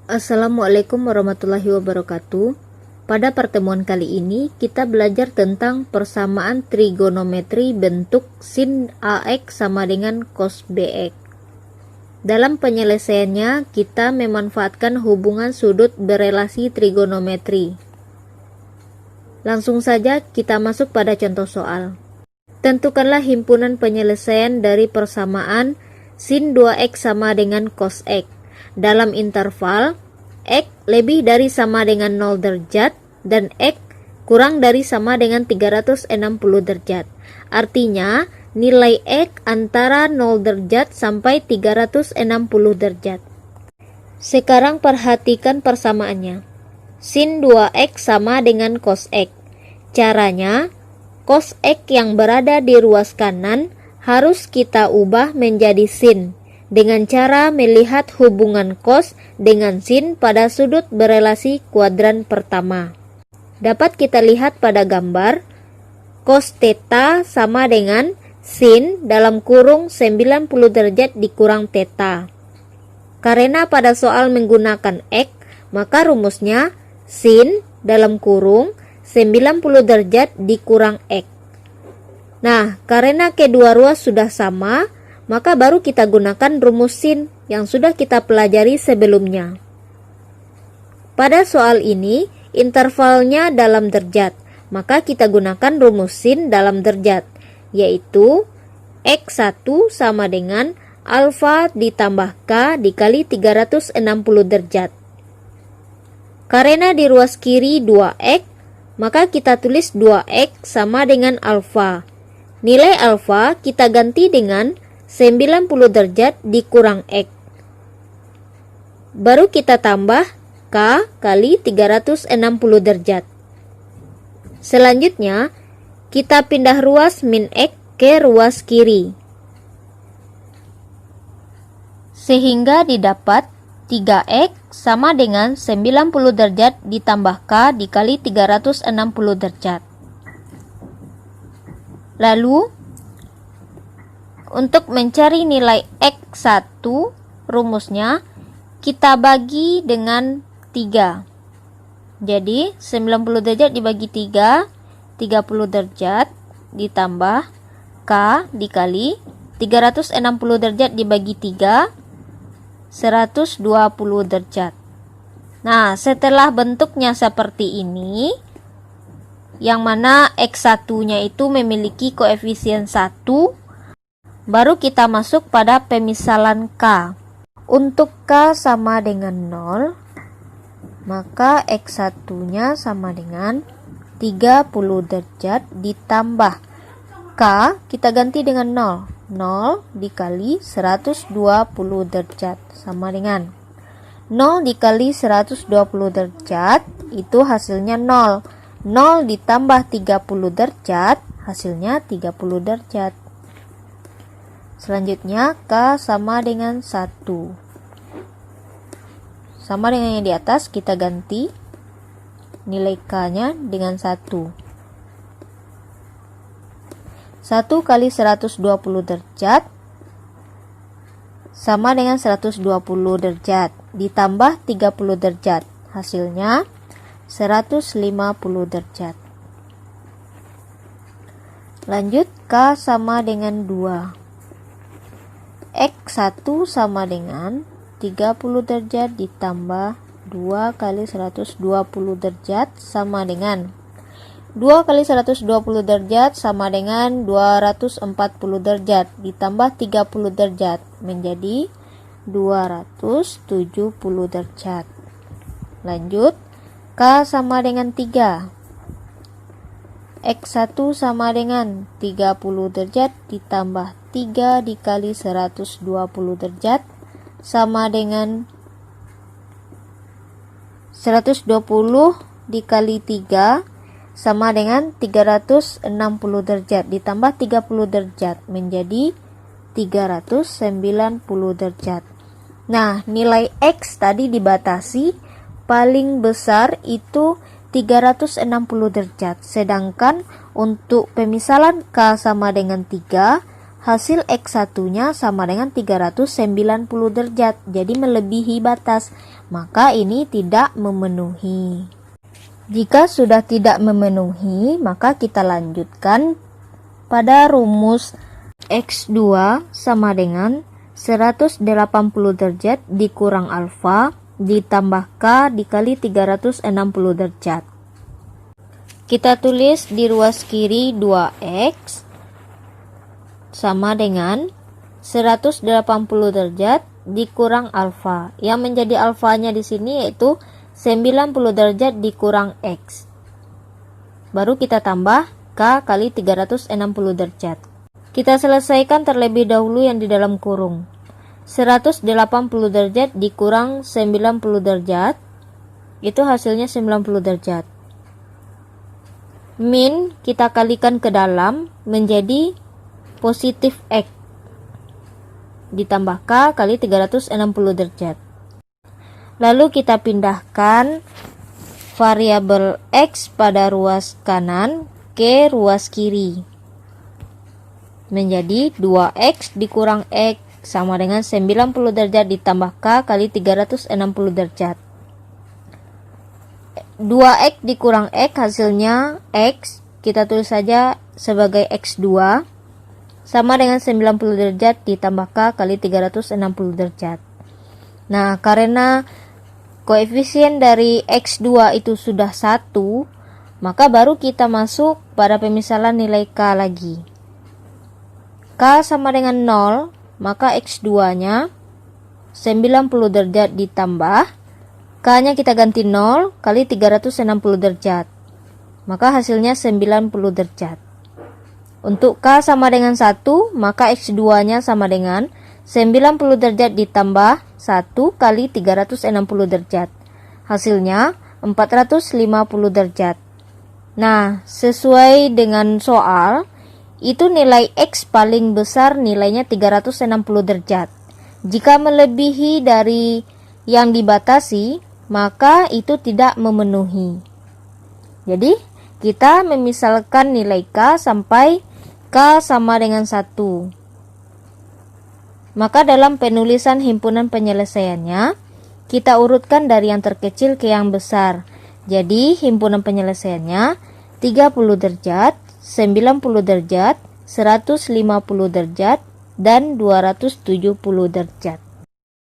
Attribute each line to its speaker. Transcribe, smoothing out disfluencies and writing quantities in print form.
Speaker 1: Assalamualaikum warahmatullahi wabarakatuh. Pada pertemuan kali ini kita belajar tentang persamaan trigonometri bentuk sin AX sama dengan cos BX. Dalam penyelesaiannya kita memanfaatkan hubungan sudut berelasi trigonometri. Langsung saja kita masuk pada contoh soal. Tentukanlah himpunan penyelesaian dari persamaan sin 2X sama dengan cos X dalam interval X lebih dari sama dengan 0 derajat dan X kurang dari sama dengan 360 derajat. Artinya, nilai X antara 0 derajat sampai 360 derajat. Sekarang perhatikan persamaannya. Sin 2X sama dengan cos X. Caranya, cos X yang berada di ruas kanan harus kita ubah menjadi sin dengan cara melihat hubungan cos dengan sin pada sudut berelasi kuadran pertama. Dapat kita lihat pada gambar, cos theta sama dengan sin dalam kurung 90 derajat dikurang theta. Karena pada soal menggunakan X, maka rumusnya sin dalam kurung 90 derajat dikurang X. Nah, karena kedua ruas sudah sama, maka baru kita gunakan rumus sin yang sudah kita pelajari sebelumnya. Pada soal ini, intervalnya dalam derajat, maka kita gunakan rumus sin dalam derajat, yaitu X1 sama dengan alfa ditambah K dikali 360 derajat. Karena di ruas kiri 2X, maka kita tulis 2X sama dengan alfa. Nilai alfa kita ganti dengan 90 derajat dikurang X. Baru kita tambah K kali 360 derajat. Selanjutnya, kita pindah ruas min X ke ruas kiri. Sehingga didapat 3X sama dengan 90 derajat ditambah K dikali 360 derajat. Lalu, untuk mencari nilai X1, rumusnya kita bagi dengan 3. Jadi, 90 derajat dibagi 3, 30 derajat ditambah K dikali 360 derajat dibagi 3, 120 derajat. Nah, setelah bentuknya seperti ini, yang mana X1-nya itu memiliki koefisien 1, baru kita masuk pada pemisalan K. Untuk K sama dengan 0, maka X1-nya sama dengan 30 derajat ditambah K, kita ganti dengan 0. 0 dikali 120 derajat sama dengan 0 dikali 120 derajat, itu hasilnya 0. 0 ditambah 30 derajat, hasilnya 30 derajat. Selanjutnya, K sama dengan 1. Sama dengan yang di atas, kita ganti nilai K-nya dengan 1. 1 kali 120 derajat sama dengan 120 derajat. Ditambah 30 derajat. Hasilnya 150 derajat. Lanjut, K sama dengan 2. X1 sama dengan 30 derajat ditambah 2 kali 120 derajat sama dengan 2 kali 120 derajat sama dengan 240 derajat ditambah 30 derajat menjadi 270 derajat. Lanjut, K sama dengan 3. X1 sama dengan 30 derajat ditambah 3 dikali 120 derajat sama dengan 120 dikali 3 sama dengan 360 derajat ditambah 30 derajat menjadi 390 derajat. Nah, nilai X tadi dibatasi paling besar itu 360 derajat. Sedangkan untuk pemisalan K sama dengan 3, hasil X1-nya sama dengan 390 derajat. Jadi melebihi batas. maka ini tidak memenuhi. Jika sudah tidak memenuhi, maka kita lanjutkan pada rumus X2 sama dengan 180 derajat dikurang alfa ditambah K dikali 360 derajat. Kita tulis di ruas kiri 2X sama dengan 180 derajat dikurang alfa. Yang menjadi alfanya di sini yaitu 90 derajat dikurang X. Baru kita tambah K kali 360 derajat. Kita selesaikan terlebih dahulu yang di dalam kurung. 180 derajat dikurang 90 derajat, itu hasilnya 90 derajat. Min kita kalikan ke dalam menjadi positif X. Ditambah K kali 360 derajat. Lalu kita pindahkan variabel X pada ruas kanan ke ruas kiri. Menjadi 2X dikurang X sama dengan 90 derajat ditambah K kali 360 derajat. 2X dikurang X hasilnya X, kita tulis saja sebagai X2 sama dengan 90 derajat ditambah K kali 360 derajat. Nah, karena koefisien dari X2 itu sudah 1, maka baru kita masuk pada pemisalan nilai K lagi. K sama dengan 0, maka X2-nya 90 derajat ditambah K-nya kita ganti 0 kali 360 derajat. Maka hasilnya 90 derajat. Untuk K sama dengan 1, maka X2-nya sama dengan 90 derajat ditambah 1 kali 360 derajat. Hasilnya 450 derajat. Nah, sesuai dengan soal, itu nilai X paling besar nilainya 360 derajat. Jika melebihi dari yang dibatasi, maka itu tidak memenuhi. Jadi, kita memisalkan nilai K sampai K sama dengan 1. Maka dalam penulisan himpunan penyelesaiannya, kita urutkan dari yang terkecil ke yang besar. Jadi, himpunan penyelesaiannya 30 derajat, 90 derajat, 150 derajat, dan 270 derajat.